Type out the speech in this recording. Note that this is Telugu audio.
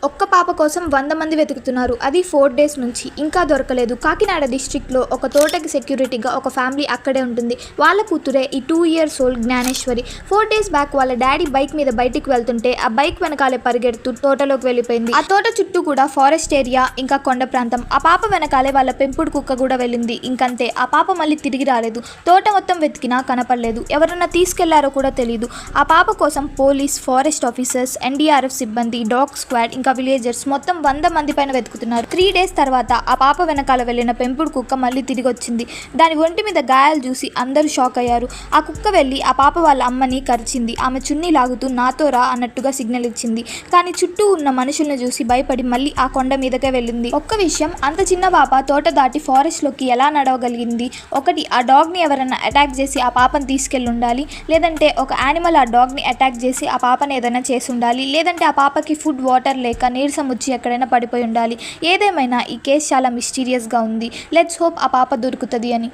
ఒక్క పాప కోసం 100 మంది వెతుకుతున్నారు. అది 4 డేస్ నుంచి. ఇంకా దొరకలేదు. కాకినాడ డిస్ట్రిక్ట్లో ఒక తోటకి సెక్యూరిటీగా ఒక ఫ్యామిలీ అక్కడే ఉంటుంది. వాళ్ళ కూతురే ఈ 2 years old Gnaneshwari. 4 days back వాళ్ళ డాడీ బైక్ మీద బయటికి వెళ్తుంటే ఆ బైక్ వెనకాలే పరిగెడుతూ తోటలోకి వెళ్ళిపోయింది. ఆ తోట చుట్టూ కూడా ఫారెస్ట్ ఏరియా, ఇంకా కొండ ప్రాంతం. ఆ పాప వెనకాలే వాళ్ళ పెంపుడు కుక్క కూడా వెళ్ళింది. ఇంకంతే. ఆ పాప మళ్ళీ తిరిగి రాలేదు. తోట మొత్తం వెతికినా కనపడలేదు. ఎవరన్నా తీసుకెళ్లారో కూడా తెలియదు. ఆ పాప కోసం పోలీస్, ఫారెస్ట్ ఆఫీసర్స్, NDRF సిబ్బంది, డాగ్ స్క్వాడ్, ఇంకా విలేజర్స్ మొత్తం 100 మంది పైన వెతుకుతున్నారు. 3 days తర్వాత ఆ పాప వెనకాల వెళ్ళిన పెంపుడు కుక్క మళ్ళీ తిరిగి వచ్చింది. దాని ఒంటి మీద గాయాలు చూసి అందరూ షాక్ అయ్యారు. ఆ కుక్క వెళ్ళి ఆ పాప వాళ్ళ అమ్మని కరిచింది. ఆమె చున్నీ లాగుతూ నాతో రా అన్నట్టుగా సిగ్నల్ ఇచ్చింది. కానీ చుట్టూ ఉన్న మనుషులను చూసి భయపడి మళ్ళీ ఆ కొండ మీదకే వెళ్ళింది. ఒక్క విషయం, అంత చిన్న పాప తోట దాటి ఫారెస్ట్ లోకి ఎలా నడవగలిగింది? ఒకటి, ఆ డాగ్ ని ఎవరైనా అటాక్ చేసి ఆ పాపని తీసుకెళ్ళి ఉండాలి. లేదంటే ఒక యానిమల్ ఆ డాగ్ ని అటాక్ చేసి ఆ పాపని ఏదైనా చేసి ఉండాలి. లేదంటే ఆ పాపకి ఫుడ్, వాటర్ లేక నీరసం వచ్చి ఎక్కడైనా పడిపోయి ఉండాలి. ఏదేమైనా ఈ కేసు చాలా మిస్టీరియస్గా ఉంది. లెట్స్ హోప్ ఆ పాప దొరుకుతుంది అని.